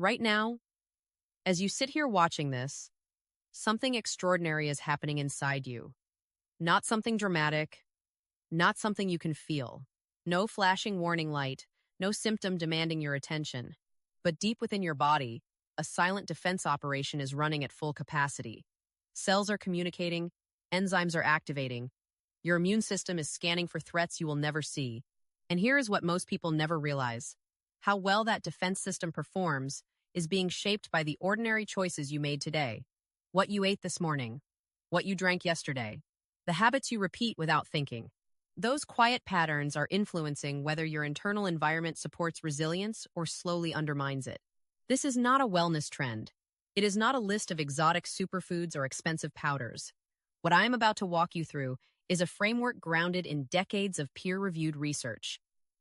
Right now, as you sit here watching this, something extraordinary is happening inside you. Not something dramatic, not something you can feel. No flashing warning light, no symptom demanding your attention. But deep within your body, a silent defense operation is running at full capacity. Cells are communicating, enzymes are activating. Your immune system is scanning for threats you will never see. And here is what most people never realize. How well that defense system performs is being shaped by the ordinary choices you made today. What you ate this morning, what you drank yesterday, the habits you repeat without thinking. Those quiet patterns are influencing whether your internal environment supports resilience or slowly undermines it. This is not a wellness trend. It is not a list of exotic superfoods or expensive powders. What I am about to walk you through is a framework grounded in decades of peer-reviewed research.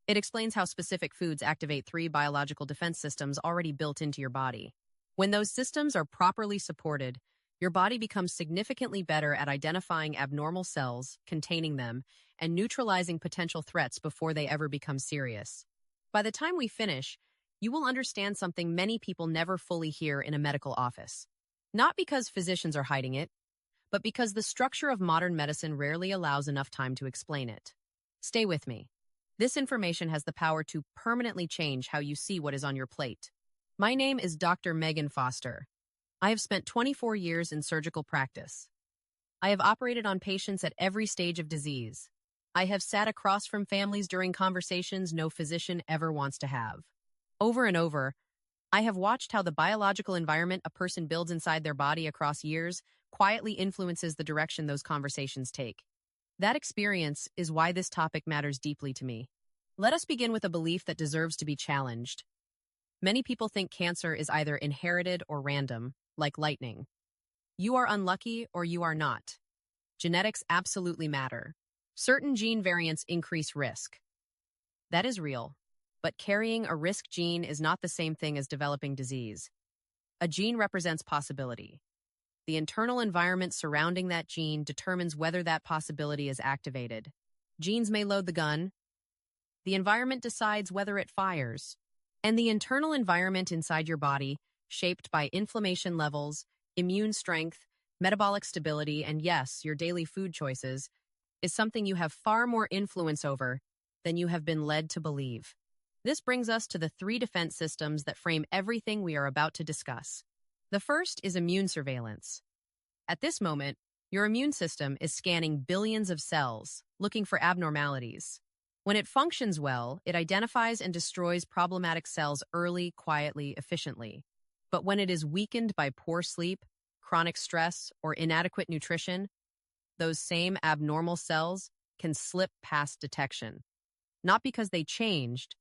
It explains how specific foods activate three biological defense systems already built into your body. When those systems are properly supported, your body becomes significantly better at identifying abnormal cells, containing them, and neutralizing potential threats before they ever become serious. By the time we finish, you will understand something many people never fully hear in a medical office. Not because physicians are hiding it, but because the structure of modern medicine rarely allows enough time to explain it. Stay with me. This information has the power to permanently change how you see what is on your plate. My name is Dr. Megan Foster. I have spent 24 years in surgical practice. I have operated on patients at every stage of disease. I have sat across from families during conversations no physician ever wants to have. Over and over, I have watched how the biological environment a person builds inside their body across years quietly influences the direction those conversations take. That experience is why this topic matters deeply to me. Let us begin with a belief that deserves to be challenged. Many people think cancer is either inherited or random, like lightning. You are unlucky or you are not. Genetics absolutely matter. Certain gene variants increase risk. That is real. But carrying a risk gene is not the same thing as developing disease. A gene represents possibility. The internal environment surrounding that gene determines whether that possibility is activated. Genes may load the gun. The environment decides whether it fires. And the internal environment inside your body, shaped by inflammation levels, immune strength, metabolic stability, and yes, your daily food choices, is something you have far more influence over than you have been led to believe. This brings us to the three defense systems that frame everything we are about to discuss. The first is immune surveillance. At this moment, your immune system is scanning billions of cells, looking for abnormalities. When it functions well, it identifies and destroys problematic cells early, quietly, efficiently. But when it is weakened by poor sleep, chronic stress, or inadequate nutrition, those same abnormal cells can slip past detection. Not because they changed,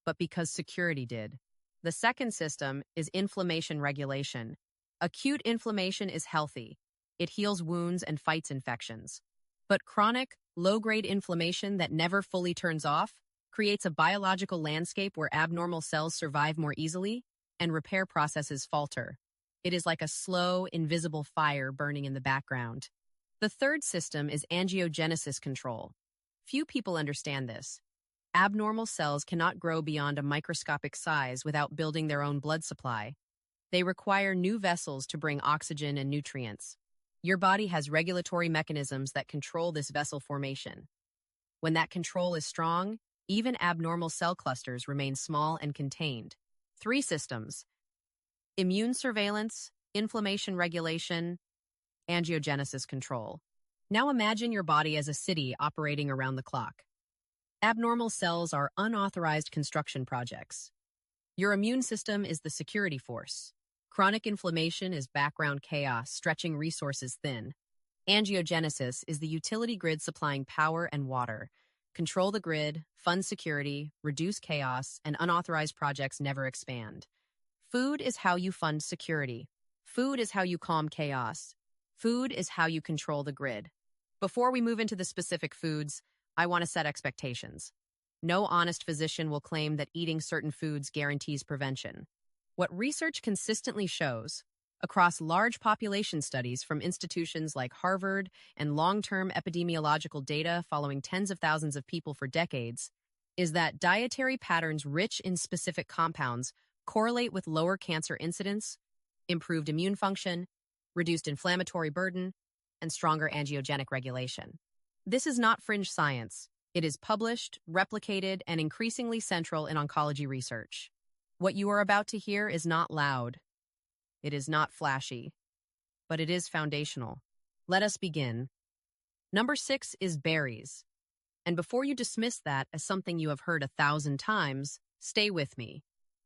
but because security did. The second system is inflammation regulation. Acute inflammation is healthy. It heals wounds and fights infections. But chronic, low-grade inflammation that never fully turns off creates a biological landscape where abnormal cells survive more easily and repair processes falter. It is like a slow, invisible fire burning in the background. The third system is angiogenesis control. Few people understand this. Abnormal cells cannot grow beyond a microscopic size without building their own blood supply. They require new vessels to bring oxygen and nutrients. Your body has regulatory mechanisms that control this vessel formation. When that control is strong, even abnormal cell clusters remain small and contained. Three systems: immune surveillance, inflammation regulation, angiogenesis control. Now imagine your body as a city operating around the clock. Abnormal cells are unauthorized construction projects. Your immune system is the security force. Chronic inflammation is background chaos, stretching resources thin. Angiogenesis is the utility grid supplying power and water. Control the grid, fund security, reduce chaos, and unauthorized projects never expand. Food is how you fund security. Food is how you calm chaos. Food is how you control the grid. Before we move into the specific foods, I want to set expectations. No honest physician will claim that eating certain foods guarantees prevention. What research consistently shows, across large population studies from institutions like Harvard and long-term epidemiological data following tens of thousands of people for decades, is that dietary patterns rich in specific compounds correlate with lower cancer incidence, improved immune function, reduced inflammatory burden, and stronger angiogenic regulation. This is not fringe science. It is published, replicated, and increasingly central in oncology research. What you are about to hear is not loud. It is not flashy, but it is foundational. Let us begin. Number 6 is berries. And before you dismiss that as something you have heard 1,000 times, stay with me.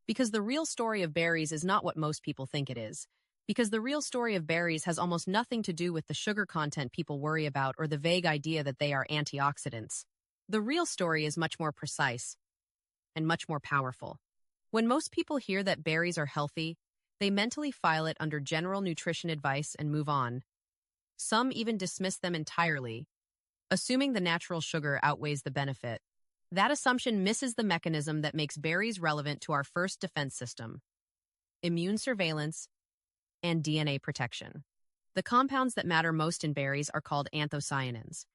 Because the real story of berries is not what most people think it is. Because the real story of berries has almost nothing to do with the sugar content people worry about or the vague idea that they are antioxidants. The real story is much more precise and much more powerful. When most people hear that berries are healthy, they mentally file it under general nutrition advice and move on. Some even dismiss them entirely, assuming the natural sugar outweighs the benefit. That assumption misses the mechanism that makes berries relevant to our first defense system: immune surveillance and DNA protection. The compounds that matter most in berries are called anthocyanins.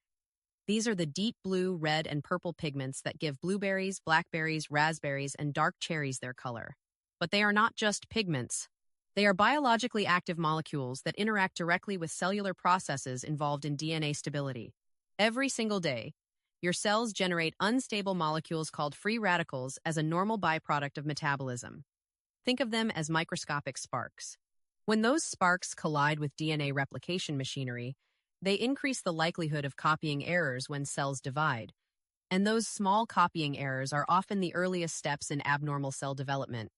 These are the deep blue, red, and purple pigments that give blueberries, blackberries, raspberries, and dark cherries their color. But they are not just pigments. They are biologically active molecules that interact directly with cellular processes involved in DNA stability. Every single day, your cells generate unstable molecules called free radicals as a normal byproduct of metabolism. Think of them as microscopic sparks. When those sparks collide with DNA replication machinery, they increase the likelihood of copying errors when cells divide. And those small copying errors are often the earliest steps in abnormal cell development.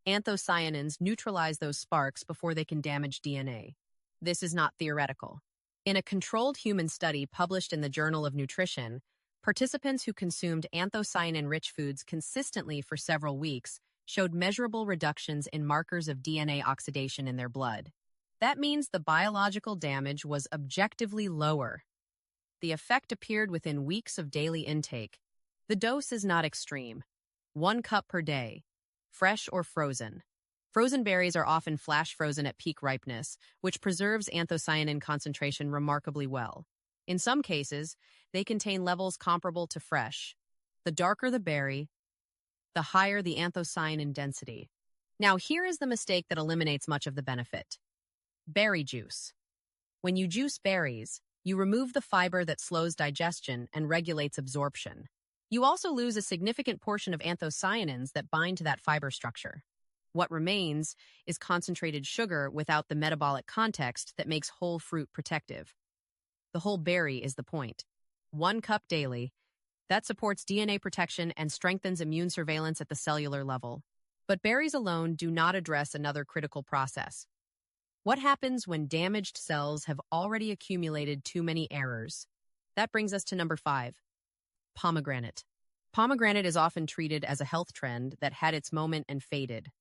Anthocyanins neutralize those sparks before they can damage DNA. This is not theoretical. In a controlled human study published in the Journal of Nutrition, participants who consumed anthocyanin-rich foods consistently for several weeks showed measurable reductions in markers of DNA oxidation in their blood. That means the biological damage was objectively lower. The effect appeared within weeks of daily intake. The dose is not extreme. 1 cup per day, fresh or frozen. Frozen berries are often flash frozen at peak ripeness, which preserves anthocyanin concentration remarkably well. In some cases, they contain levels comparable to fresh. The darker the berry, the higher the anthocyanin density. Now, here is the mistake that eliminates much of the benefit. Berry juice. When you juice berries, you remove the fiber that slows digestion and regulates absorption. You also lose a significant portion of anthocyanins that bind to that fiber structure. What remains is concentrated sugar without the metabolic context that makes whole fruit protective. The whole berry is the point. 1 cup daily. That supports DNA protection and strengthens immune surveillance at the cellular level. But berries alone do not address another critical process. What happens when damaged cells have already accumulated too many errors? That brings us to number 5. Pomegranate. Pomegranate is often treated as a health trend that had its moment and faded.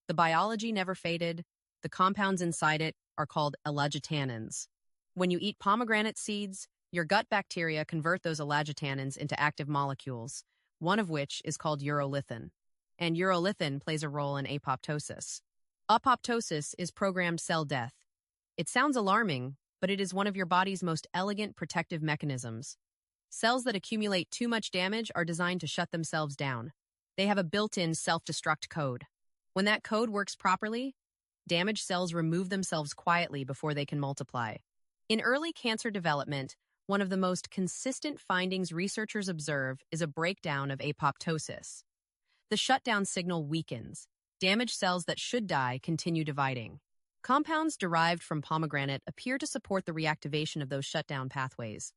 The biology never faded. The compounds inside it are called elagitannins. When you eat pomegranate seeds, your gut bacteria convert those elagitannins into active molecules, one of which is called urolithin. And urolithin plays a role in apoptosis. Apoptosis is programmed cell death. It sounds alarming, but it is one of your body's most elegant protective mechanisms. Cells that accumulate too much damage are designed to shut themselves down. They have a built-in self-destruct code. When that code works properly, damaged cells remove themselves quietly before they can multiply. In early cancer development, one of the most consistent findings researchers observe is a breakdown of apoptosis. The shutdown signal weakens. Damaged cells that should die continue dividing. Compounds derived from pomegranate appear to support the reactivation of those shutdown pathways.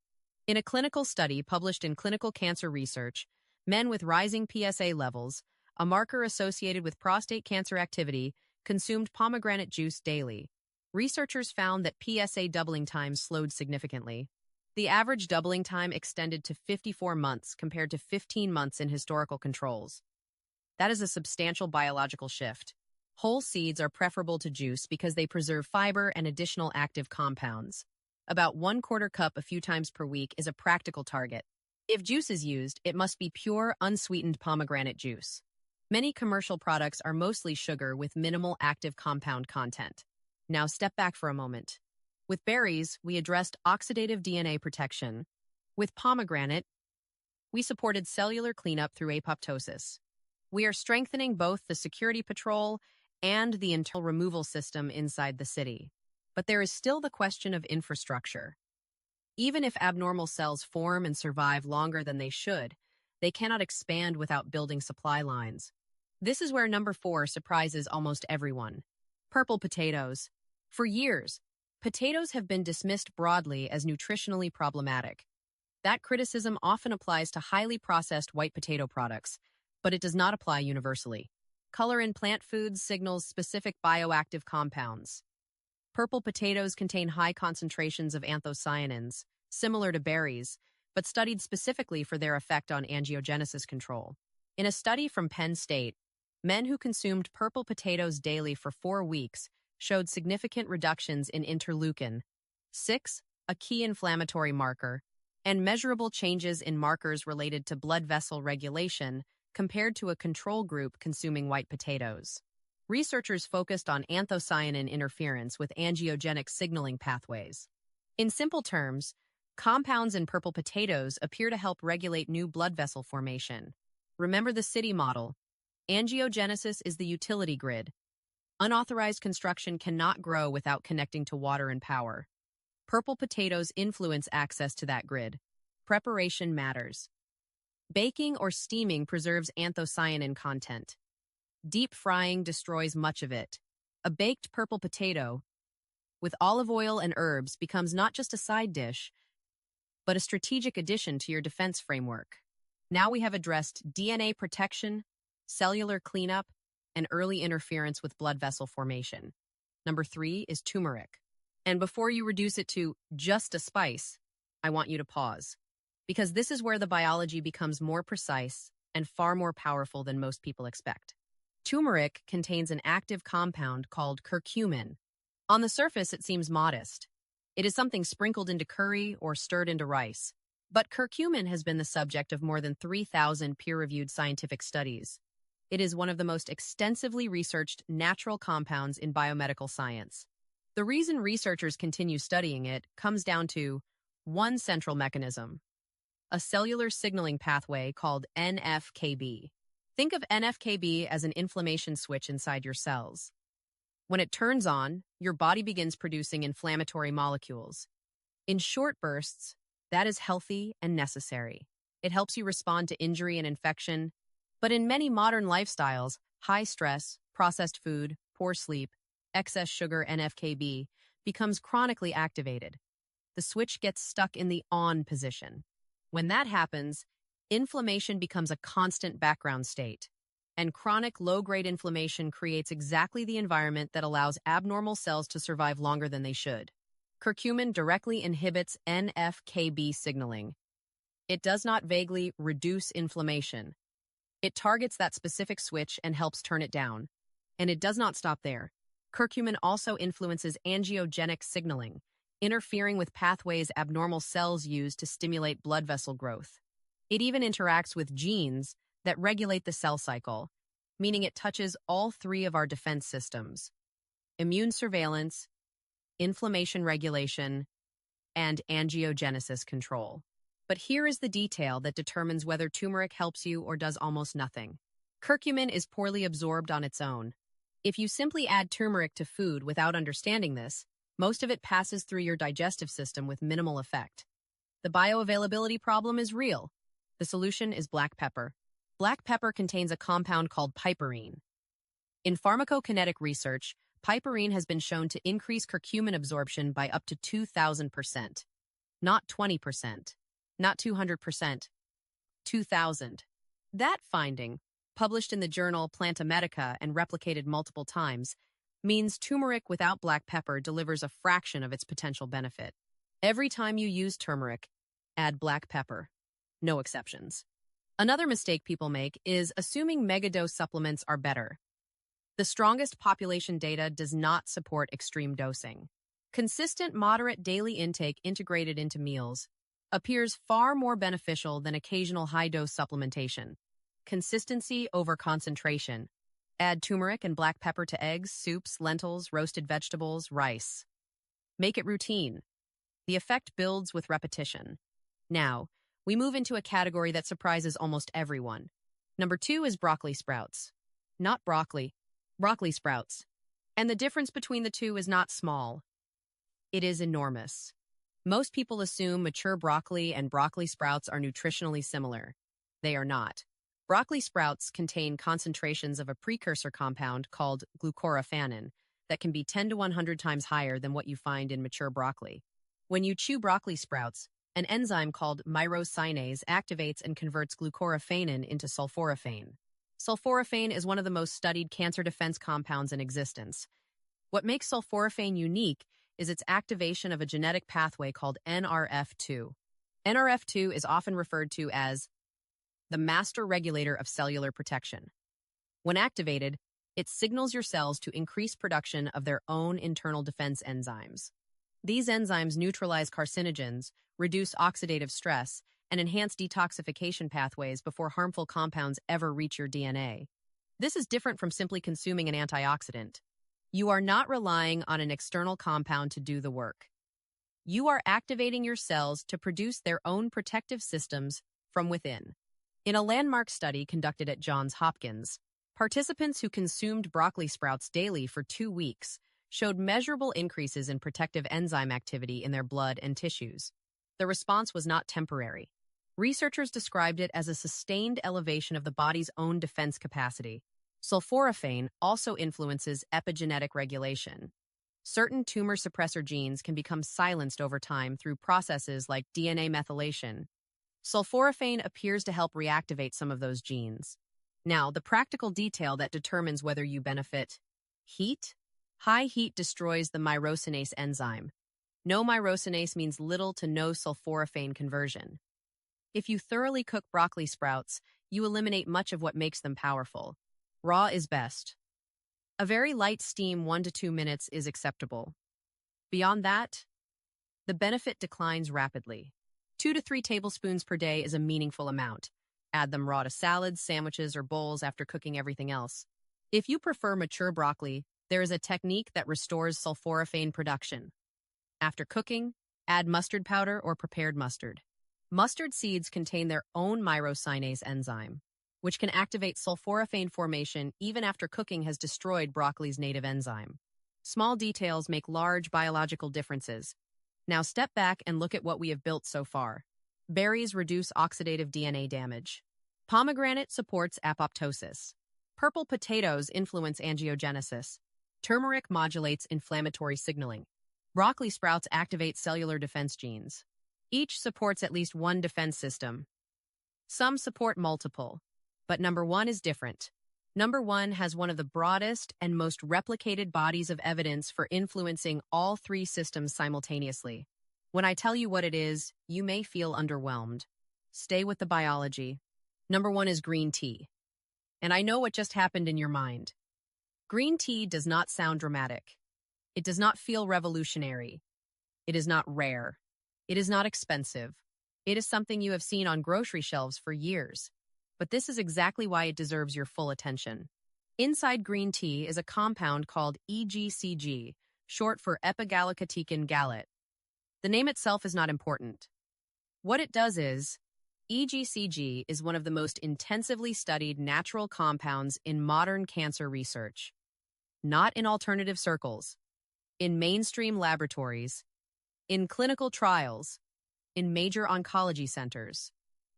In a clinical study published in Clinical Cancer Research, men with rising PSA levels, a marker associated with prostate cancer activity, consumed pomegranate juice daily. Researchers found that PSA doubling time slowed significantly. The average doubling time extended to 54 months compared to 15 months in historical controls. That is a substantial biological shift. Whole seeds are preferable to juice because they preserve fiber and additional active compounds. About 1/4 cup a few times per week is a practical target. If juice is used, it must be pure, unsweetened pomegranate juice. Many commercial products are mostly sugar with minimal active compound content. Now step back for a moment. With berries, we addressed oxidative DNA protection. With pomegranate, we supported cellular cleanup through apoptosis. We are strengthening both the security patrol and the internal removal system inside the city. But there is still the question of infrastructure. Even if abnormal cells form and survive longer than they should, they cannot expand without building supply lines. This is where number 4 surprises almost everyone. Purple potatoes. For years, potatoes have been dismissed broadly as nutritionally problematic. That criticism often applies to highly processed white potato products, but it does not apply universally. Color in plant foods signals specific bioactive compounds. Purple potatoes contain high concentrations of anthocyanins, similar to berries, but studied specifically for their effect on angiogenesis control. In a study from Penn State, men who consumed purple potatoes daily for 4 weeks showed significant reductions in interleukin-6, a key inflammatory marker, and measurable changes in markers related to blood vessel regulation compared to a control group consuming white potatoes. Researchers focused on anthocyanin interference with angiogenic signaling pathways. In simple terms, compounds in purple potatoes appear to help regulate new blood vessel formation. Remember the city model. Angiogenesis is the utility grid. Unauthorized construction cannot grow without connecting to water and power. Purple potatoes influence access to that grid. Preparation matters. Baking or steaming preserves anthocyanin content. Deep frying destroys much of it. A baked purple potato with olive oil and herbs becomes not just a side dish, but a strategic addition to your defense framework. Now we have addressed DNA protection, cellular cleanup, and early interference with blood vessel formation. Number 3 is turmeric. And before you reduce it to just a spice, I want you to pause, because this is where the biology becomes more precise and far more powerful than most people expect. Turmeric contains an active compound called curcumin. On the surface, it seems modest. It is something sprinkled into curry or stirred into rice. But curcumin has been the subject of more than 3,000 peer-reviewed scientific studies. It is one of the most extensively researched natural compounds in biomedical science. The reason researchers continue studying it comes down to one central mechanism, a cellular signaling pathway called NFKB. Think of NFKB as an inflammation switch inside your cells. When it turns on, your body begins producing inflammatory molecules. In short bursts, that is healthy and necessary. It helps you respond to injury and infection. But in many modern lifestyles, high stress, processed food, poor sleep, excess sugar, NFKB becomes chronically activated. The switch gets stuck in the on position. When that happens, inflammation becomes a constant background state. And chronic low-grade inflammation creates exactly the environment that allows abnormal cells to survive longer than they should. Curcumin directly inhibits NFKB signaling. It does not vaguely reduce inflammation. It targets that specific switch and helps turn it down. And it does not stop there. Curcumin also influences angiogenic signaling, interfering with pathways abnormal cells use to stimulate blood vessel growth. It even interacts with genes that regulate the cell cycle, meaning it touches all 3 of our defense systems: immune surveillance, inflammation regulation, and angiogenesis control. But here is the detail that determines whether turmeric helps you or does almost nothing. Curcumin is poorly absorbed on its own. If you simply add turmeric to food without understanding this, most of it passes through your digestive system with minimal effect. The bioavailability problem is real. The solution is black pepper. Black pepper contains a compound called piperine. In pharmacokinetic research, piperine has been shown to increase curcumin absorption by up to 2,000%. Not 20%, not 200%, 2,000. That finding, published in the journal Planta Medica and replicated multiple times, means turmeric without black pepper delivers a fraction of its potential benefit. Every time you use turmeric, add black pepper. No exceptions. Another mistake people make is assuming megadose supplements are better. The strongest population data does not support extreme dosing. Consistent, moderate daily intake integrated into meals appears far more beneficial than occasional high-dose supplementation. Consistency over concentration. Add turmeric and black pepper to eggs, soups, lentils, roasted vegetables, rice. Make it routine. The effect builds with repetition. Now, we move into a category that surprises almost everyone: Number 2 is broccoli sprouts. Not broccoli, broccoli sprouts. And the difference between the two is not small. It is enormous. Most people assume mature broccoli and broccoli sprouts are nutritionally similar. They are not. Broccoli sprouts contain concentrations of a precursor compound called glucoraphanin that can be 10 to 100 times higher than what you find in mature broccoli. When you chew broccoli sprouts, an enzyme called myrosinase activates and converts glucoraphanin into sulforaphane. Sulforaphane is one of the most studied cancer defense compounds in existence. What makes sulforaphane unique is its activation of a genetic pathway called NRF2. NRF2 is often referred to as the master regulator of cellular protection. When activated, it signals your cells to increase production of their own internal defense enzymes. These enzymes neutralize carcinogens, reduce oxidative stress, and enhance detoxification pathways before harmful compounds ever reach your DNA. This is different from simply consuming an antioxidant. You are not relying on an external compound to do the work. You are activating your cells to produce their own protective systems from within. In a landmark study conducted at Johns Hopkins, participants who consumed broccoli sprouts daily for 2 weeks showed measurable increases in protective enzyme activity in their blood and tissues. The response was not temporary. Researchers described it as a sustained elevation of the body's own defense capacity. Sulforaphane also influences epigenetic regulation. Certain tumor suppressor genes can become silenced over time through processes like DNA methylation. Sulforaphane appears to help reactivate some of those genes. Now, the practical detail that determines whether you benefit: heat. High heat destroys the myrosinase enzyme. No myrosinase means little to no sulforaphane conversion. If you thoroughly cook broccoli sprouts, you eliminate much of what makes them powerful. Raw is best. A very light steam 1 to 2 minutes is acceptable. Beyond that, the benefit declines rapidly. 2 to 3 tablespoons per day is a meaningful amount. Add them raw to salads, sandwiches, or bowls after cooking everything else. If you prefer mature broccoli, there is a technique that restores sulforaphane production. After cooking, add mustard powder or prepared mustard. Mustard seeds contain their own myrosinase enzyme, which can activate sulforaphane formation even after cooking has destroyed broccoli's native enzyme. Small details make large biological differences. Now step back and look at what we have built so far. Berries reduce oxidative DNA damage. Pomegranate supports apoptosis. Purple potatoes influence angiogenesis. Turmeric modulates inflammatory signaling. Broccoli sprouts activate cellular defense genes. Each supports at least one defense system. Some support multiple, but number 1 is different. Number 1 has one of the broadest and most replicated bodies of evidence for influencing all 3 systems simultaneously. When I tell you what it is, you may feel underwhelmed. Stay with the biology. Number 1 is green tea. And I know what just happened in your mind. Green tea does not sound dramatic. It does not feel revolutionary. It is not rare. It is not expensive. It is something you have seen on grocery shelves for years. But this is exactly why it deserves your full attention. Inside green tea is a compound called EGCG, short for epigallocatechin gallate. The name itself is not important. What it does is, EGCG is one of the most intensively studied natural compounds in modern cancer research. Not in alternative circles, in mainstream laboratories, in clinical trials, in major oncology centers.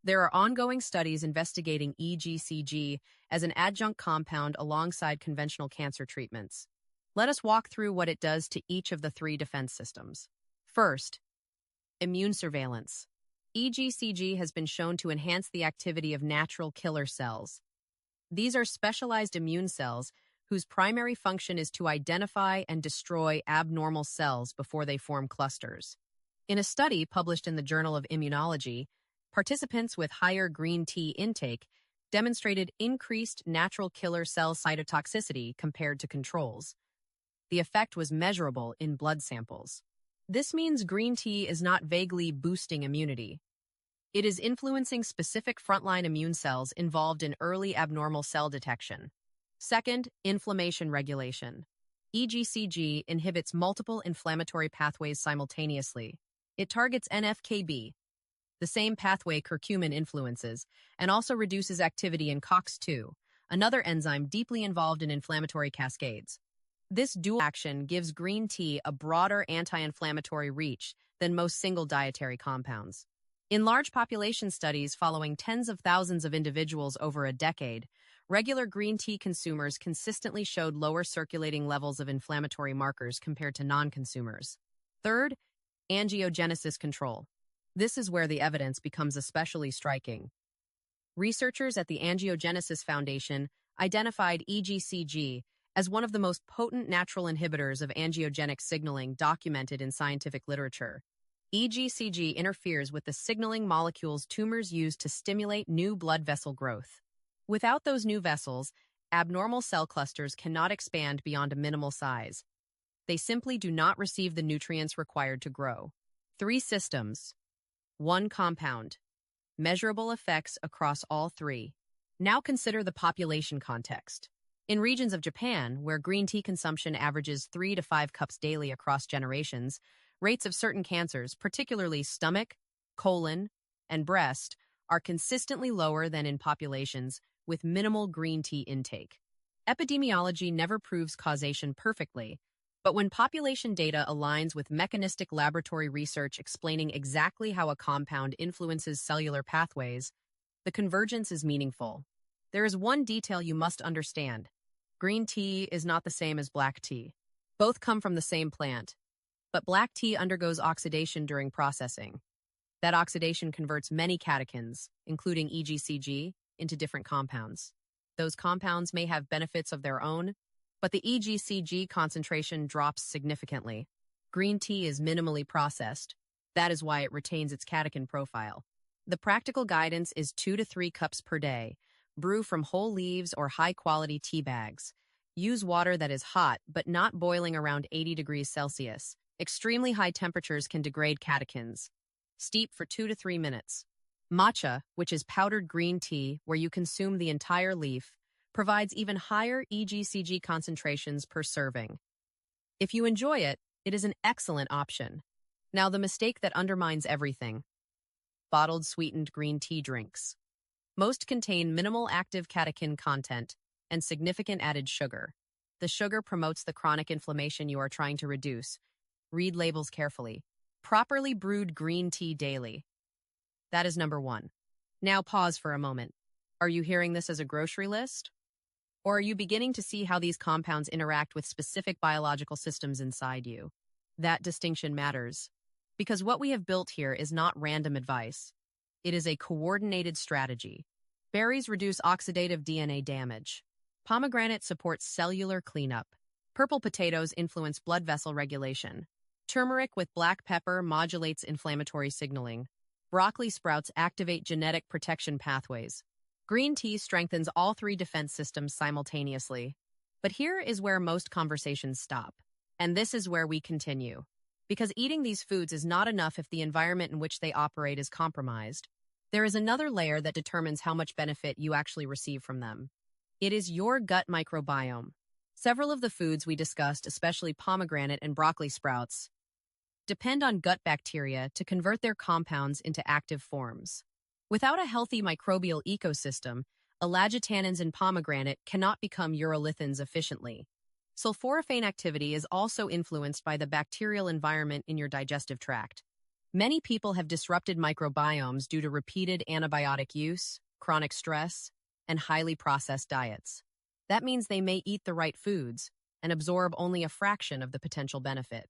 There are ongoing studies investigating EGCG as an adjunct compound alongside conventional cancer treatments. Let us walk through what it does to each of the 3 defense systems. First, immune surveillance. EGCG has been shown to enhance the activity of natural killer cells. These are specialized immune cells whose primary function is to identify and destroy abnormal cells before they form clusters. In a study published in the Journal of Immunology, participants with higher green tea intake demonstrated increased natural killer cell cytotoxicity compared to controls. The effect was measurable in blood samples. This means green tea is not vaguely boosting immunity. It is influencing specific frontline immune cells involved in early abnormal cell detection. Second, inflammation regulation. EGCG inhibits multiple inflammatory pathways simultaneously. It targets NF-κB, the same pathway curcumin influences, and also reduces activity in COX-2, another enzyme deeply involved in inflammatory cascades. This dual action gives green tea a broader anti-inflammatory reach than most single dietary compounds. In large population studies following tens of thousands of individuals over a decade, regular green tea consumers consistently showed lower circulating levels of inflammatory markers compared to non-consumers. Third, angiogenesis control. This is where the evidence becomes especially striking. Researchers at the Angiogenesis Foundation identified EGCG as one of the most potent natural inhibitors of angiogenic signaling documented in scientific literature. EGCG interferes with the signaling molecules tumors use to stimulate new blood vessel growth. Without those new vessels, abnormal cell clusters cannot expand beyond a minimal size. They simply do not receive the nutrients required to grow. 3 systems, 1 compound. Measurable effects across all 3. Now consider the population context. In regions of Japan, where green tea consumption averages 3 to 5 cups daily across generations, rates of certain cancers, particularly stomach, colon, and breast, are consistently lower than in populations with minimal green tea intake. Epidemiology never proves causation perfectly, but when population data aligns with mechanistic laboratory research explaining exactly how a compound influences cellular pathways, the convergence is meaningful. There is one detail you must understand. Green tea is not the same as black tea. Both come from the same plant, but black tea undergoes oxidation during processing. That oxidation converts many catechins, including EGCG, into different compounds. Those compounds may have benefits of their own, but the EGCG concentration drops significantly. Green tea is minimally processed. That is why it retains its catechin profile. The practical guidance is 2 to 3 cups per day. Brew from whole leaves or high-quality tea bags. Use water that is hot, but not boiling around 80 degrees Celsius. Extremely high temperatures can degrade catechins. Steep for 2 to 3 minutes. Matcha, which is powdered green tea where you consume the entire leaf, provides even higher EGCG concentrations per serving. If you enjoy it, it is an excellent option. Now, the mistake that undermines everything. Bottled sweetened green tea drinks. Most contain minimal active catechin content and significant added sugar. The sugar promotes the chronic inflammation you are trying to reduce. Read labels carefully. Properly brewed green tea daily. That is number 1. Now pause for a moment. Are you hearing this as a grocery list? Or are you beginning to see how these compounds interact with specific biological systems inside you? That distinction matters, because what we have built here is not random advice. It is a coordinated strategy. Berries reduce oxidative DNA damage. Pomegranate supports cellular cleanup. Purple potatoes influence blood vessel regulation. Turmeric with black pepper modulates inflammatory signaling. Broccoli sprouts activate genetic protection pathways. Green tea strengthens all 3 defense systems simultaneously. But here is where most conversations stop. And this is where we continue. Because eating these foods is not enough if the environment in which they operate is compromised. There is another layer that determines how much benefit you actually receive from them. It is your gut microbiome. Several of the foods we discussed, especially pomegranate and broccoli sprouts, depend on gut bacteria to convert their compounds into active forms. Without a healthy microbial ecosystem, elagitannins in pomegranate cannot become urolithins efficiently. Sulforaphane activity is also influenced by the bacterial environment in your digestive tract. Many people have disrupted microbiomes due to repeated antibiotic use, chronic stress, and highly processed diets. That means they may eat the right foods and absorb only a fraction of the potential benefit.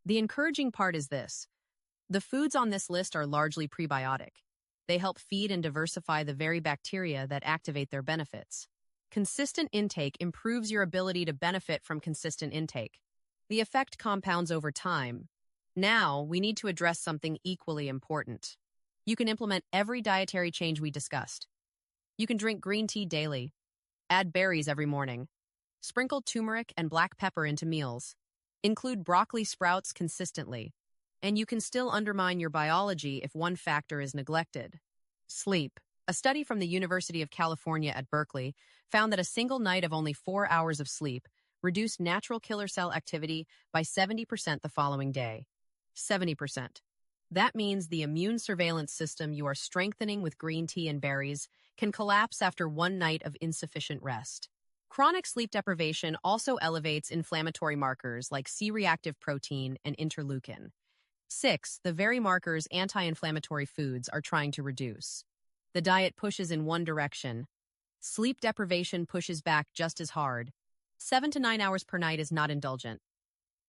The encouraging part is this. The foods on this list are largely prebiotic. They help feed and diversify the very bacteria that activate their benefits. Consistent intake improves your ability to benefit from consistent intake. The effect compounds over time. Now, we need to address something equally important. You can implement every dietary change we discussed. You can drink green tea daily. Add berries every morning. Sprinkle turmeric and black pepper into meals. Include broccoli sprouts consistently. And you can still undermine your biology if one factor is neglected. Sleep. A study from the University of California at Berkeley found that a single night of only 4 hours of sleep reduced natural killer cell activity by 70% the following day. 70%. That means the immune surveillance system you are strengthening with green tea and berries can collapse after one night of insufficient rest. Chronic sleep deprivation also elevates inflammatory markers like C-reactive protein and interleukin. 6, the very markers anti-inflammatory foods are trying to reduce. The diet pushes in one direction. Sleep deprivation pushes back just as hard. 7 to 9 hours per night is not indulgent.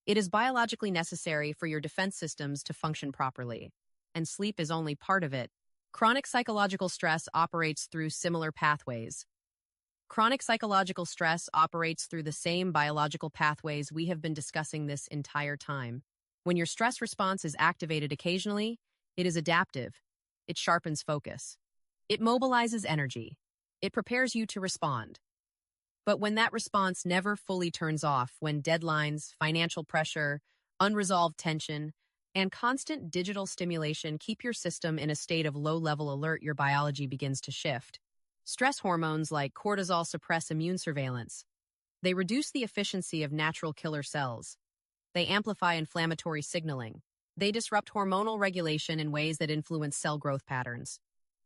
It is biologically necessary for your defense systems to function properly, and sleep is only part of it. Chronic psychological stress operates through similar pathways. Chronic psychological stress operates through the same biological pathways we have been discussing this entire time. When your stress response is activated occasionally, it is adaptive. It sharpens focus. It mobilizes energy. It prepares you to respond. But when that response never fully turns off, when deadlines, financial pressure, unresolved tension, and constant digital stimulation keep your system in a state of low-level alert, your biology begins to shift. Stress hormones like cortisol suppress immune surveillance. They reduce the efficiency of natural killer cells. They amplify inflammatory signaling. They disrupt hormonal regulation in ways that influence cell growth patterns.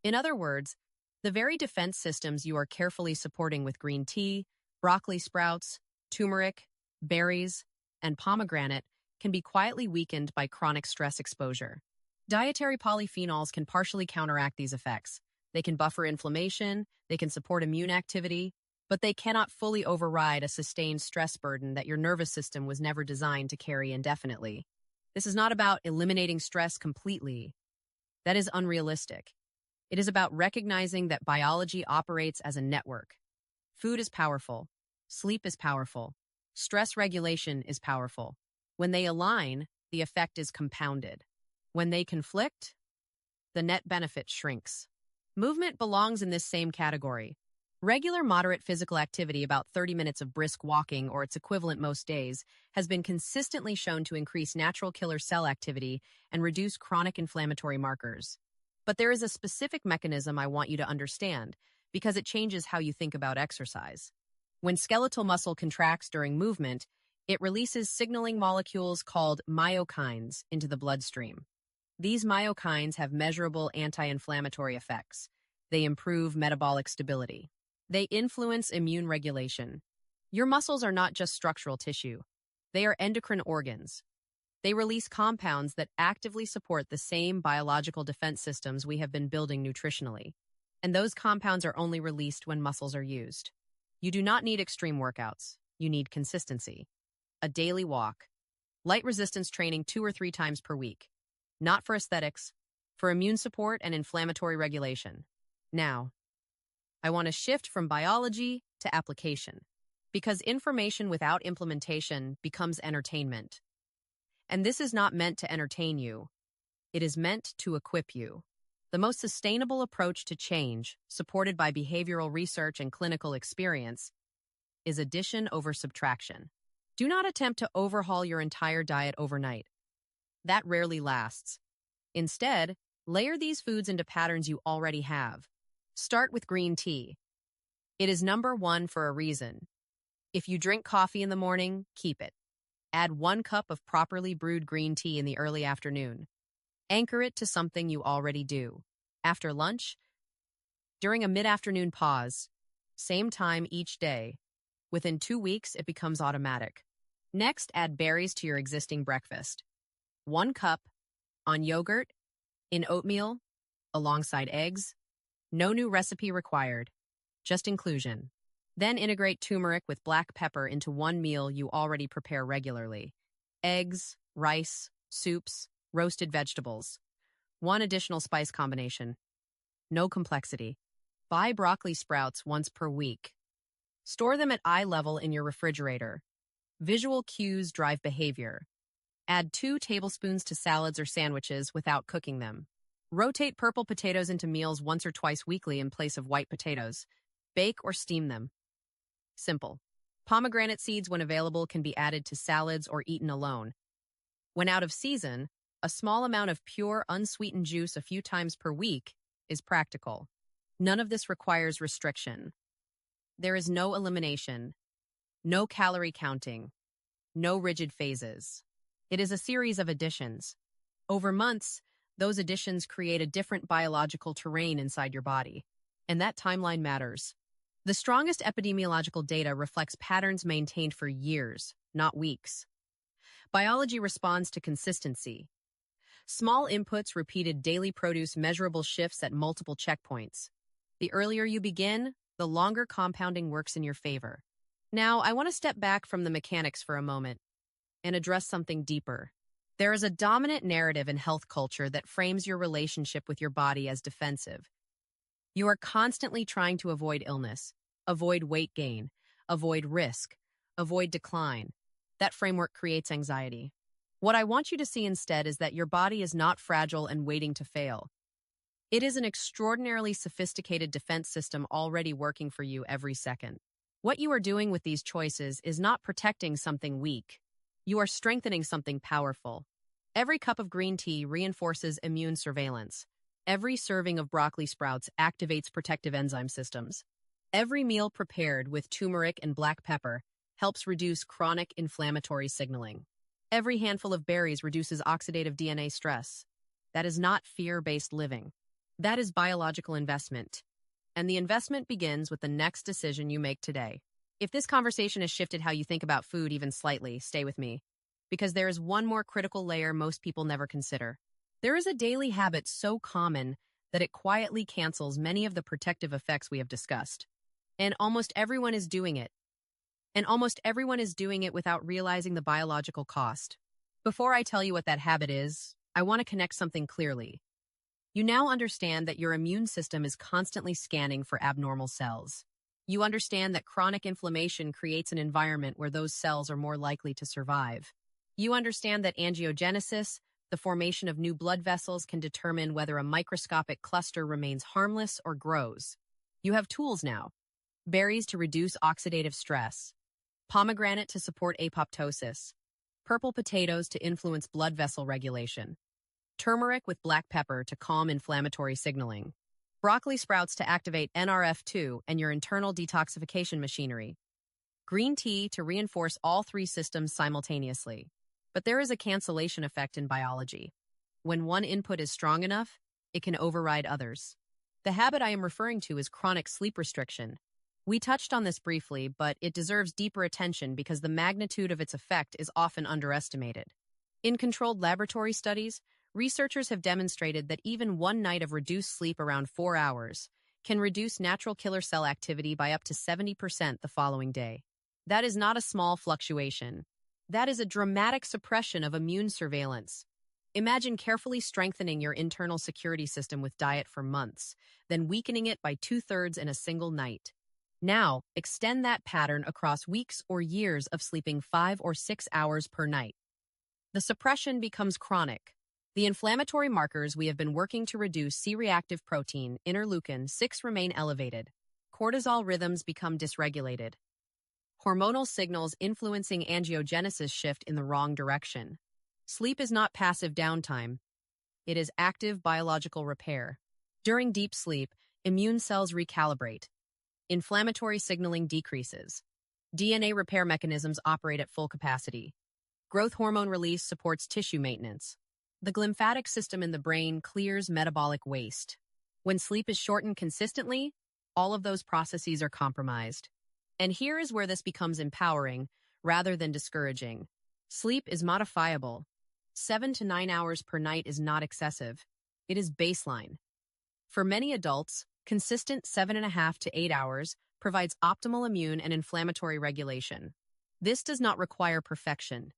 In other words, the very defense systems you are carefully supporting with green tea, broccoli sprouts, turmeric, berries, and pomegranate can be quietly weakened by chronic stress exposure. Dietary polyphenols can partially counteract these effects. They can buffer inflammation, they can support immune activity, but they cannot fully override a sustained stress burden that your nervous system was never designed to carry indefinitely. This is not about eliminating stress completely. That is unrealistic. It is about recognizing that biology operates as a network. Food is powerful. Sleep is powerful. Stress regulation is powerful. When they align, the effect is compounded. When they conflict, the net benefit shrinks. Movement belongs in this same category. Regular moderate physical activity, about 30 minutes of brisk walking or its equivalent most days, has been consistently shown to increase natural killer cell activity and reduce chronic inflammatory markers. But there is a specific mechanism I want you to understand because it changes how you think about exercise. When skeletal muscle contracts during movement, it releases signaling molecules called myokines into the bloodstream. These myokines have measurable anti-inflammatory effects. They improve metabolic stability. They influence immune regulation. Your muscles are not just structural tissue. They are endocrine organs. They release compounds that actively support the same biological defense systems we have been building nutritionally. And those compounds are only released when muscles are used. You do not need extreme workouts. You need consistency. A daily walk. Light resistance training 2 or 3 times per week. Not for aesthetics, for immune support and inflammatory regulation. Now, I want to shift from biology to application, because information without implementation becomes entertainment. And this is not meant to entertain you. It is meant to equip you. The most sustainable approach to change, supported by behavioral research and clinical experience, is addition over subtraction. Do not attempt to overhaul your entire diet overnight. That rarely lasts. Instead, layer these foods into patterns you already have. Start with green tea. It is number 1 for a reason. If you drink coffee in the morning, keep it. Add 1 cup of properly brewed green tea in the early afternoon. Anchor it to something you already do. After lunch, during a mid-afternoon pause, same time each day. Within 2 weeks, it becomes automatic. Next, add berries to your existing breakfast. 1 cup on yogurt, in oatmeal, alongside eggs. No new recipe required, just inclusion. Then integrate turmeric with black pepper into one meal you already prepare regularly. Eggs, rice, soups, roasted vegetables. 1 additional spice combination. No complexity. Buy broccoli sprouts once per week. Store them at eye level in your refrigerator. Visual cues drive behavior. Add 2 tablespoons to salads or sandwiches without cooking them. Rotate purple potatoes into meals once or twice weekly in place of white potatoes. Bake or steam them. Simple. Pomegranate seeds, when available, can be added to salads or eaten alone. When out of season, a small amount of pure, unsweetened juice a few times per week is practical. None of this requires restriction. There is no elimination, no calorie counting, no rigid phases. It is a series of additions. Over months, Those additions create a different biological terrain inside your body. And that timeline matters. The strongest epidemiological data reflects patterns maintained for years, not weeks. Biology responds to consistency. Small inputs repeated daily produce measurable shifts at multiple checkpoints. The earlier you begin, the longer compounding works in your favor. Now, I want to step back from the mechanics for a moment and address something deeper. There is a dominant narrative in health culture that frames your relationship with your body as defensive. You are constantly trying to avoid illness, avoid weight gain, avoid risk, avoid decline. That framework creates anxiety. What I want you to see instead is that your body is not fragile and waiting to fail. It is an extraordinarily sophisticated defense system already working for you every second. What you are doing with these choices is not protecting something weak. You are strengthening something powerful. Every cup of green tea reinforces immune surveillance. Every serving of broccoli sprouts activates protective enzyme systems. Every meal prepared with turmeric and black pepper helps reduce chronic inflammatory signaling. Every handful of berries reduces oxidative DNA stress. That is not fear-based living. That is biological investment. And the investment begins with the next decision you make today. If this conversation has shifted how you think about food even slightly, stay with me. Because there is one more critical layer most people never consider. There is a daily habit so common that it quietly cancels many of the protective effects we have discussed. And almost everyone is doing it. Without realizing the biological cost. Before I tell you what that habit is, I want to connect something clearly. You now understand that your immune system is constantly scanning for abnormal cells. You understand that chronic inflammation creates an environment where those cells are more likely to survive. You understand that angiogenesis, the formation of new blood vessels, can determine whether a microscopic cluster remains harmless or grows. You have tools now. Berries to reduce oxidative stress. Pomegranate to support apoptosis. Purple potatoes to influence blood vessel regulation. Turmeric with black pepper to calm inflammatory signaling. Broccoli sprouts to activate NRF2 and your internal detoxification machinery. Green tea to reinforce all three systems simultaneously. But there is a cancellation effect in biology. When one input is strong enough, it can override others. The habit I am referring to is chronic sleep restriction. We touched on this briefly, but it deserves deeper attention because the magnitude of its effect is often underestimated. In controlled laboratory studies, researchers have demonstrated that even one night of reduced sleep around 4 hours can reduce natural killer cell activity by up to 70% the following day. That is not a small fluctuation. That is a dramatic suppression of immune surveillance. Imagine carefully strengthening your internal security system with diet for months, then weakening it by 2/3 in a single night. Now, extend that pattern across weeks or years of sleeping 5 or 6 hours per night. The suppression becomes chronic. The inflammatory markers we have been working to reduce, C-reactive protein, interleukin-6, remain elevated. Cortisol rhythms become dysregulated. Hormonal signals influencing angiogenesis shift in the wrong direction. Sleep is not passive downtime. It is active biological repair. During deep sleep, immune cells recalibrate. Inflammatory signaling decreases. DNA repair mechanisms operate at full capacity. Growth hormone release supports tissue maintenance. The glymphatic system in the brain clears metabolic waste. When sleep is shortened consistently, all of those processes are compromised. And here is where this becomes empowering rather than discouraging. Sleep is modifiable. 7 to 9 hours per night is not excessive. It is baseline. For many adults, consistent 7.5 to 8 hours provides optimal immune and inflammatory regulation. This does not require perfection.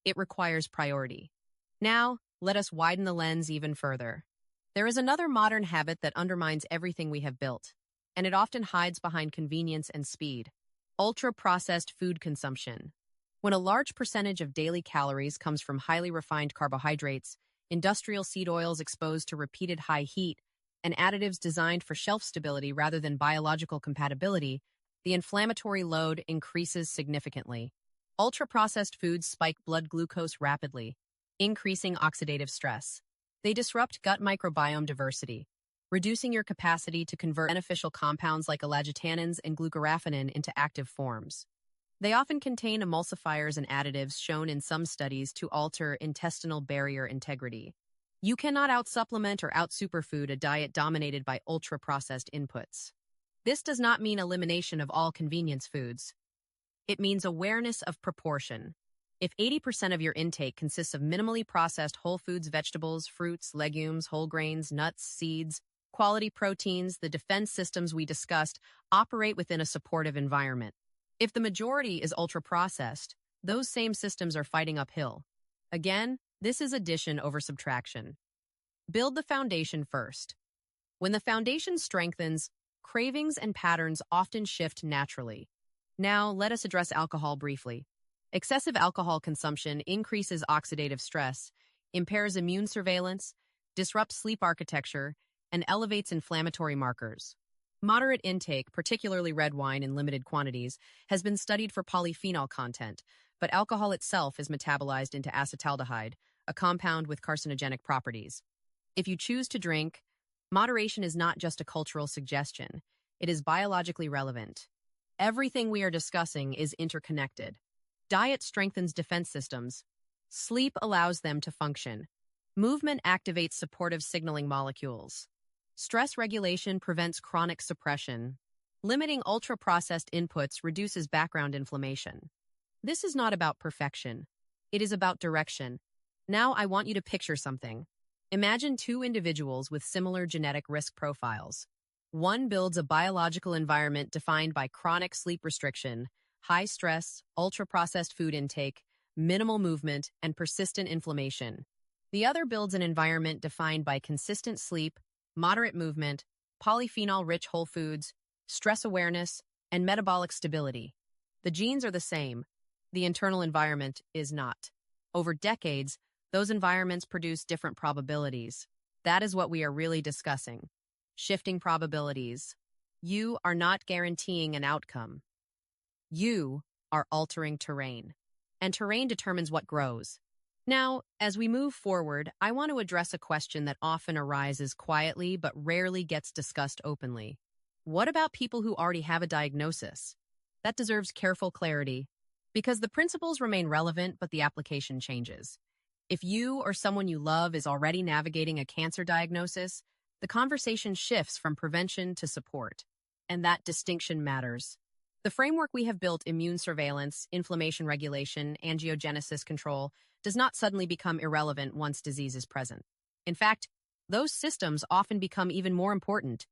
It requires priority. Now, let us widen the lens even further. There is another modern habit that undermines everything we have built, and it often hides behind convenience and speed. Ultra-processed food consumption. When a large percentage of daily calories comes from highly refined carbohydrates, industrial seed oils exposed to repeated high heat, and additives designed for shelf stability rather than biological compatibility, the inflammatory load increases significantly. Ultra-processed foods spike blood glucose rapidly, increasing oxidative stress. They disrupt gut microbiome diversity, reducing your capacity to convert beneficial compounds like alagitannins and glucoraphanin into active forms. They often contain emulsifiers and additives shown in some studies to alter intestinal barrier integrity. You cannot out-supplement or out-superfood a diet dominated by ultra-processed inputs. This does not mean elimination of all convenience foods. It means awareness of proportion. If 80% of your intake consists of minimally processed whole foods, vegetables, fruits, legumes, whole grains, nuts, seeds, quality proteins, the defense systems we discussed operate within a supportive environment. If the majority is ultra-processed, those same systems are fighting uphill. Again, this is addition over subtraction. Build the foundation first. When the foundation strengthens, cravings and patterns often shift naturally. Now, let us address alcohol briefly. Excessive alcohol consumption increases oxidative stress, impairs immune surveillance, disrupts sleep architecture, and elevates inflammatory markers. Moderate intake, particularly red wine in limited quantities, has been studied for polyphenol content, but alcohol itself is metabolized into acetaldehyde, a compound with carcinogenic properties. If you choose to drink, moderation is not just a cultural suggestion, it is biologically relevant. Everything we are discussing is interconnected. Diet strengthens defense systems. Sleep allows them to function. Movement activates supportive signaling molecules. Stress regulation prevents chronic suppression. Limiting ultra-processed inputs reduces background inflammation. This is not about perfection. It is about direction. Now I want you to picture something. Imagine two individuals with similar genetic risk profiles. One builds a biological environment defined by chronic sleep restriction, high stress, ultra-processed food intake, minimal movement, and persistent inflammation. The other builds an environment defined by consistent sleep, moderate movement, polyphenol-rich whole foods, stress awareness, and metabolic stability. The genes are the same. The internal environment is not. Over decades, those environments produce different probabilities. That is what we are really discussing. Shifting probabilities. You are not guaranteeing an outcome. You are altering terrain. And terrain determines what grows. Now, as we move forward, I want to address a question that often arises quietly but rarely gets discussed openly. What about people who already have a diagnosis? That deserves careful clarity, because the principles remain relevant but the application changes. If you or someone you love is already navigating a cancer diagnosis, the conversation shifts from prevention to support, and that distinction matters. The framework we have built, immune surveillance, inflammation regulation, angiogenesis control, does not suddenly become irrelevant once disease is present. In fact, those systems often become even more important,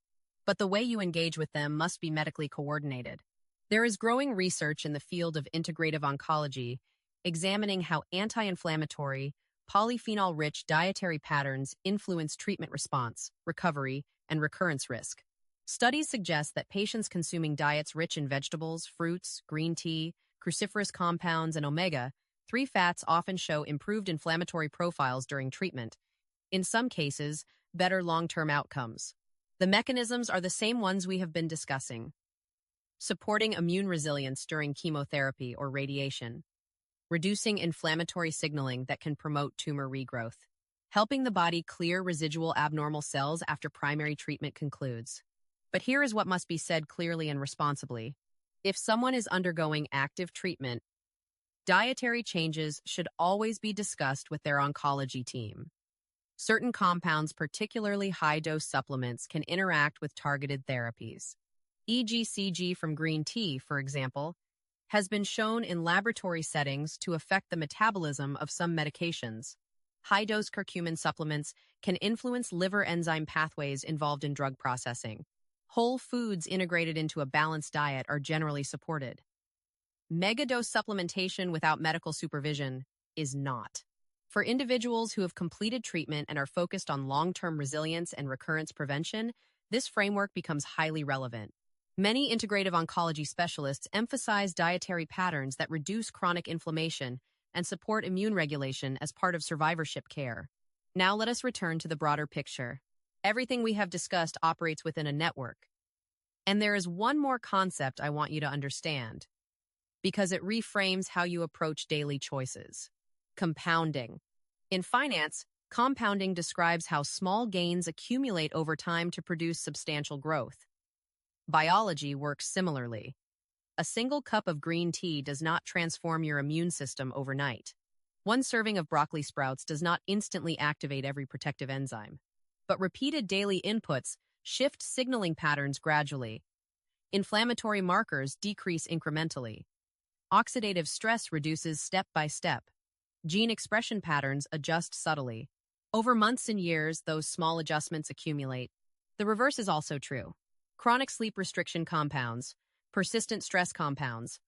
but the way you engage with them must be medically coordinated. There is growing research in the field of integrative oncology examining how anti-inflammatory, polyphenol-rich dietary patterns influence treatment response, recovery, and recurrence risk. Studies suggest that patients consuming diets rich in vegetables, fruits, green tea, cruciferous compounds, and omega-3 fats often show improved inflammatory profiles during treatment. In some cases, better long-term outcomes. The mechanisms are the same ones we have been discussing. Supporting immune resilience during chemotherapy or radiation. Reducing inflammatory signaling that can promote tumor regrowth. Helping the body clear residual abnormal cells after primary treatment concludes. But here is what must be said clearly and responsibly. If someone is undergoing active treatment, dietary changes should always be discussed with their oncology team. Certain compounds, particularly high-dose supplements, can interact with targeted therapies. EGCG from green tea, for example, has been shown in laboratory settings to affect the metabolism of some medications. High-dose curcumin supplements can influence liver enzyme pathways involved in drug processing. Whole foods integrated into a balanced diet are generally supported. Megadose supplementation without medical supervision is not. For individuals who have completed treatment and are focused on long-term resilience and recurrence prevention, this framework becomes highly relevant. Many integrative oncology specialists emphasize dietary patterns that reduce chronic inflammation and support immune regulation as part of survivorship care. Now let us return to the broader picture. Everything we have discussed operates within a network. And there is one more concept I want you to understand, because it reframes how you approach daily choices. Compounding. In finance, compounding describes how small gains accumulate over time to produce substantial growth. Biology works similarly. A single cup of green tea does not transform your immune system overnight. One serving of broccoli sprouts does not instantly activate every protective enzyme, but repeated daily inputs shift signaling patterns gradually. Inflammatory markers decrease incrementally. Oxidative stress reduces step by step. Gene expression patterns adjust subtly. Over months and years, those small adjustments accumulate. The reverse is also true. Chronic sleep restriction compounds, persistent stress compounds,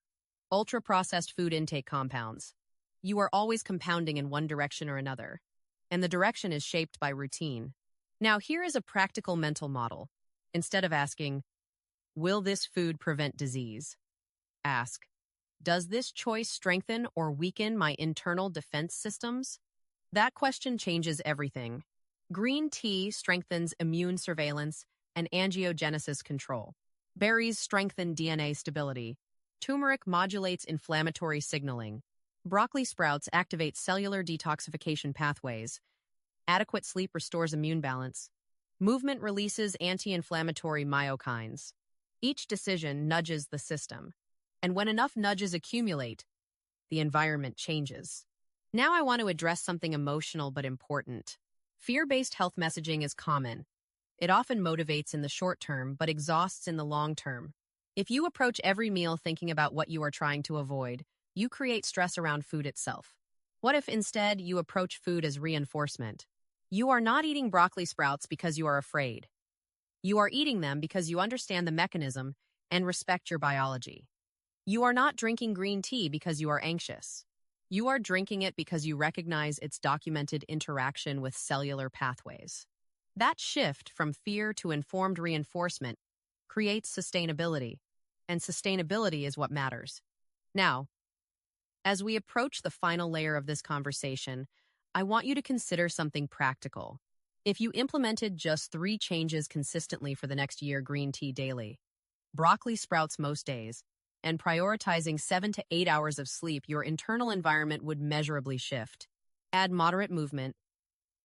ultra-processed food intake compounds. You are always compounding in one direction or another, and the direction is shaped by routine. Now, here is a practical mental model. Instead of asking, will this food prevent disease? Ask, does this choice strengthen or weaken my internal defense systems? That question changes everything. Green tea strengthens immune surveillance and angiogenesis control. Berries strengthen DNA stability. Turmeric modulates inflammatory signaling. Broccoli sprouts activate cellular detoxification pathways. Adequate sleep restores immune balance. Movement releases anti-inflammatory myokines. Each decision nudges the system. And when enough nudges accumulate, the environment changes. Now I want to address something emotional but important. Fear-based health messaging is common. It often motivates in the short term but exhausts in the long term. If you approach every meal thinking about what you are trying to avoid, you create stress around food itself. What if instead you approach food as reinforcement? You are not eating broccoli sprouts because you are afraid. You are eating them because you understand the mechanism and respect your biology. You are not drinking green tea because you are anxious. You are drinking it because you recognize its documented interaction with cellular pathways. That shift from fear to informed reinforcement creates sustainability, and sustainability is what matters. Now, as we approach the final layer of this conversation, I want you to consider something practical. If you implemented just 3 changes consistently for the next year: green tea daily, broccoli sprouts most days, and prioritizing 7 to 8 hours of sleep, your internal environment would measurably shift. Add moderate movement.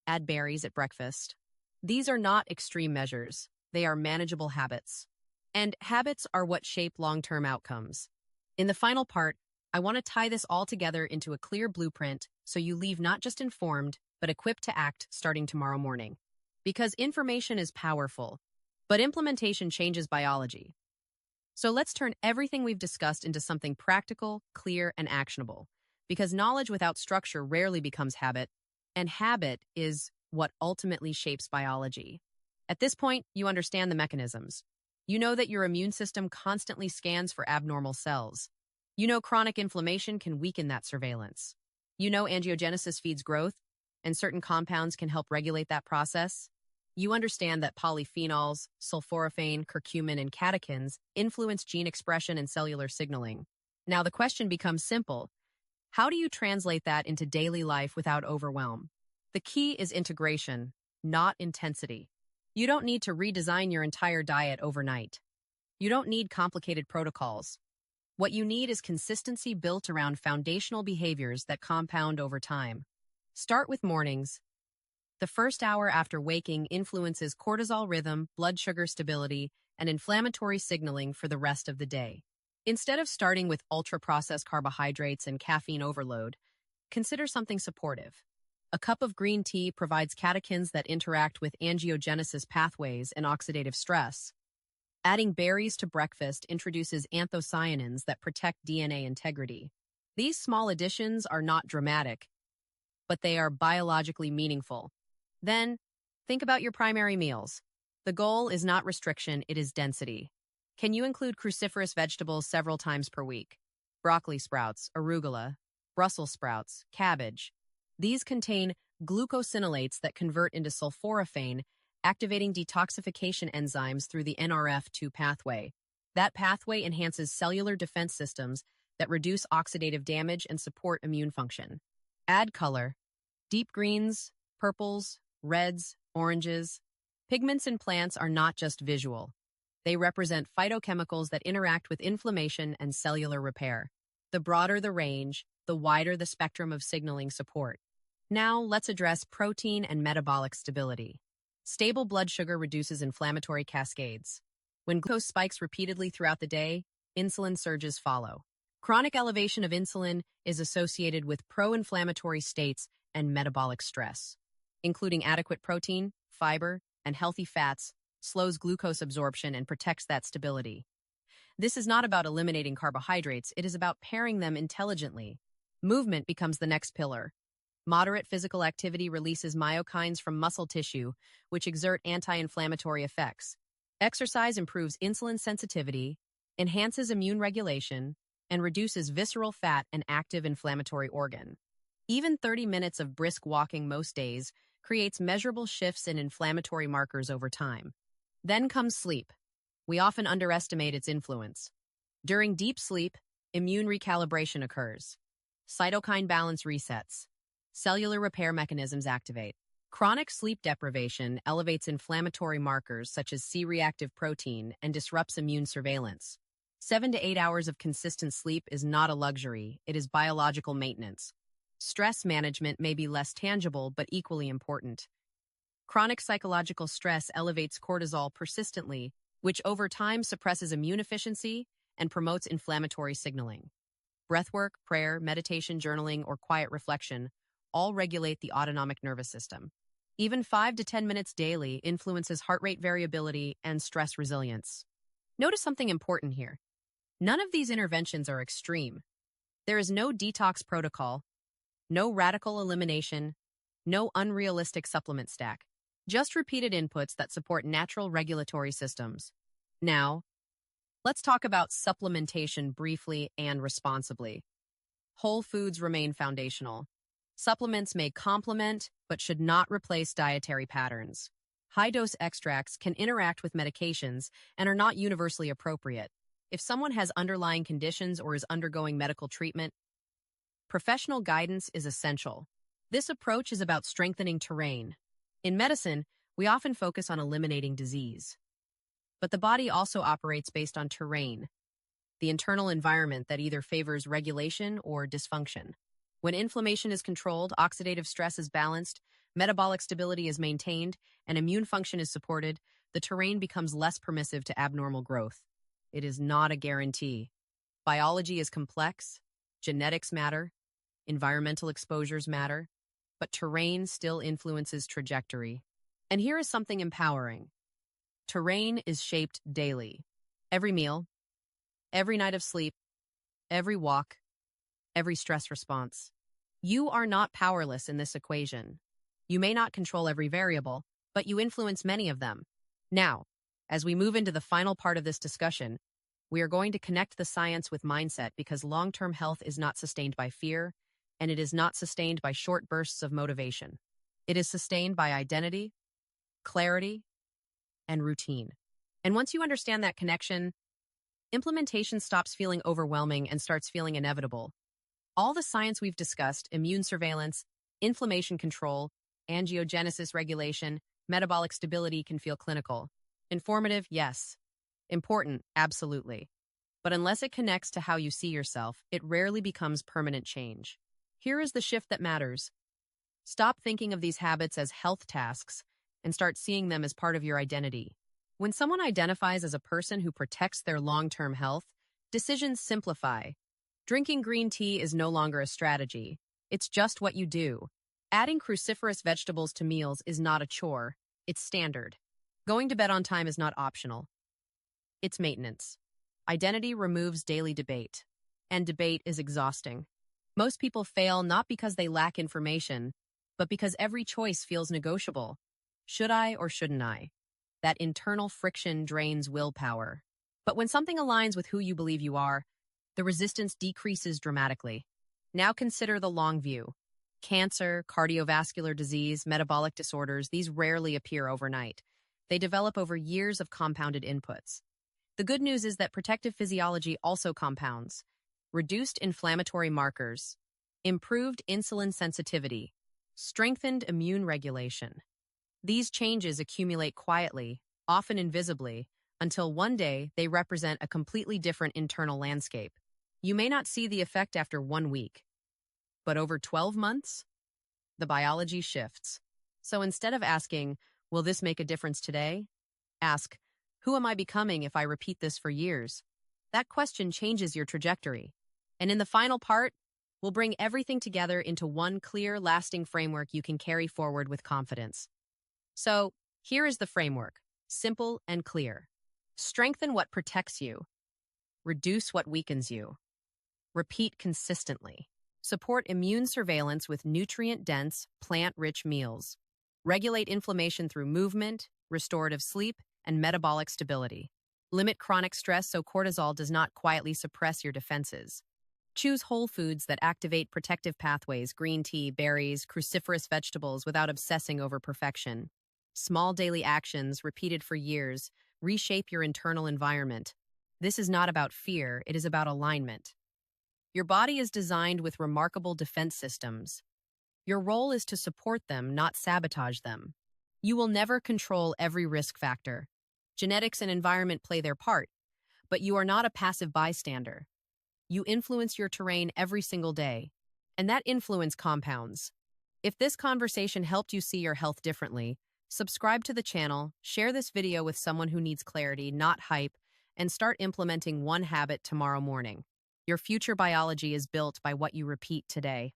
Add berries at breakfast. These are not extreme measures. They are manageable habits. And habits are what shape long-term outcomes. In the final part, I want to tie this all together into a clear blueprint so you leave not just informed, but equipped to act starting tomorrow morning. Because information is powerful, but implementation changes biology. So let's turn everything we've discussed into something practical, clear, and actionable. Because knowledge without structure rarely becomes habit, and habit is what ultimately shapes biology. At this point, you understand the mechanisms. You know that your immune system constantly scans for abnormal cells. You know chronic inflammation can weaken that surveillance. You know angiogenesis feeds growth, and certain compounds can help regulate that process. You understand that polyphenols, sulforaphane, curcumin, and catechins influence gene expression and cellular signaling. Now the question becomes simple. How do you translate that into daily life without overwhelm? The key is integration, not intensity. You don't need to redesign your entire diet overnight. You don't need complicated protocols. What you need is consistency built around foundational behaviors that compound over time. Start with mornings. The first hour after waking influences cortisol rhythm, blood sugar stability, and inflammatory signaling for the rest of the day. Instead of starting with ultra-processed carbohydrates and caffeine overload, consider something supportive. A cup of green tea provides catechins that interact with angiogenesis pathways and oxidative stress. Adding berries to breakfast introduces anthocyanins that protect DNA integrity. These small additions are not dramatic, but they are biologically meaningful. Then, think about your primary meals. The goal is not restriction, it is density. Can you include cruciferous vegetables several times per week? Broccoli sprouts, arugula, Brussels sprouts, cabbage. These contain glucosinolates that convert into sulforaphane, activating detoxification enzymes through the NRF2 pathway. That pathway enhances cellular defense systems that reduce oxidative damage and support immune function. Add color. Deep greens, purples, reds, oranges. Pigments in plants are not just visual. They represent phytochemicals that interact with inflammation and cellular repair. The broader the range, the wider the spectrum of signaling support. Now, let's address protein and metabolic stability. Stable blood sugar reduces inflammatory cascades. When glucose spikes repeatedly throughout the day, insulin surges follow. Chronic elevation of insulin is associated with pro-inflammatory states and metabolic stress, including adequate protein, fiber, and healthy fats, slows glucose absorption and protects that stability. This is not about eliminating carbohydrates, it is about pairing them intelligently. Movement becomes the next pillar. Moderate physical activity releases myokines from muscle tissue, which exert anti-inflammatory effects. Exercise improves insulin sensitivity, enhances immune regulation, and reduces visceral fat and active inflammatory organ. Even 30 minutes of brisk walking most days creates measurable shifts in inflammatory markers over time. Then comes sleep. We often underestimate its influence. During deep sleep, immune recalibration occurs. Cytokine balance resets. Cellular repair mechanisms activate. Chronic sleep deprivation elevates inflammatory markers such as C-reactive protein and disrupts immune surveillance. 7 to 8 hours of consistent sleep is not a luxury, it is biological maintenance. Stress management may be less tangible but equally important. Chronic psychological stress elevates cortisol persistently, which over time suppresses immune efficiency and promotes inflammatory signaling. Breathwork, prayer, meditation, journaling, or quiet reflection all regulate the autonomic nervous system. Even 5 to 10 minutes daily influences heart rate variability and stress resilience. Notice something important here. None of these interventions are extreme. There is no detox protocol, no radical elimination, no unrealistic supplement stack. Just repeated inputs that support natural regulatory systems. Now, let's talk about supplementation briefly and responsibly. Whole foods remain foundational. Supplements may complement, but should not replace dietary patterns. High-dose extracts can interact with medications and are not universally appropriate. If someone has underlying conditions or is undergoing medical treatment, professional guidance is essential. This approach is about strengthening terrain. In medicine, we often focus on eliminating disease. But the body also operates based on terrain, the internal environment that either favors regulation or dysfunction. When inflammation is controlled, oxidative stress is balanced, metabolic stability is maintained, and immune function is supported, the terrain becomes less permissive to abnormal growth. It is not a guarantee. Biology is complex, genetics matter, environmental exposures matter, but terrain still influences trajectory. And here is something empowering. Terrain is shaped daily. Every meal, every night of sleep, every walk, every stress response. You are not powerless in this equation. You may not control every variable, but you influence many of them. Now, as we move into the final part of this discussion, we are going to connect the science with mindset because long-term health is not sustained by fear, and it is not sustained by short bursts of motivation. It is sustained by identity, clarity, and routine. And once you understand that connection, implementation stops feeling overwhelming and starts feeling inevitable. All the science we've discussed, immune surveillance, inflammation control, angiogenesis regulation, metabolic stability can feel clinical. Informative, yes. Important, absolutely. But unless it connects to how you see yourself, it rarely becomes permanent change. Here is the shift that matters. Stop thinking of these habits as health tasks and start seeing them as part of your identity. When someone identifies as a person who protects their long-term health, decisions simplify. Drinking green tea is no longer a strategy. It's just what you do. Adding cruciferous vegetables to meals is not a chore. It's standard. Going to bed on time is not optional. It's maintenance. Identity removes daily debate. And debate is exhausting. Most people fail not because they lack information, but because every choice feels negotiable. Should I or shouldn't I? That internal friction drains willpower. But when something aligns with who you believe you are, the resistance decreases dramatically. Now consider the long view. Cancer, cardiovascular disease, metabolic disorders, these rarely appear overnight. They develop over years of compounded inputs. The good news is that protective physiology also compounds. Reduced inflammatory markers, improved insulin sensitivity, strengthened immune regulation. These changes accumulate quietly, often invisibly, until one day they represent a completely different internal landscape. You may not see the effect after 1 week, but over 12 months, the biology shifts. So instead of asking, will this make a difference today? Ask, who am I becoming if I repeat this for years? That question changes your trajectory. And in the final part, we'll bring everything together into one clear, lasting framework you can carry forward with confidence. So, here is the framework, simple and clear. Strengthen what protects you, reduce what weakens you. Repeat consistently. Support immune surveillance with nutrient-dense, plant-rich meals. Regulate inflammation through movement, restorative sleep, and metabolic stability. Limit chronic stress so cortisol does not quietly suppress your defenses. Choose whole foods that activate protective pathways, green tea, berries, cruciferous vegetables without obsessing over perfection. Small daily actions, repeated for years, reshape your internal environment. This is not about fear, it is about alignment. Your body is designed with remarkable defense systems. Your role is to support them, not sabotage them. You will never control every risk factor. Genetics and environment play their part, but you are not a passive bystander. You influence your terrain every single day, and that influence compounds. If this conversation helped you see your health differently, subscribe to the channel, share this video with someone who needs clarity, not hype, and start implementing one habit tomorrow morning. Your future biology is built by what you repeat today.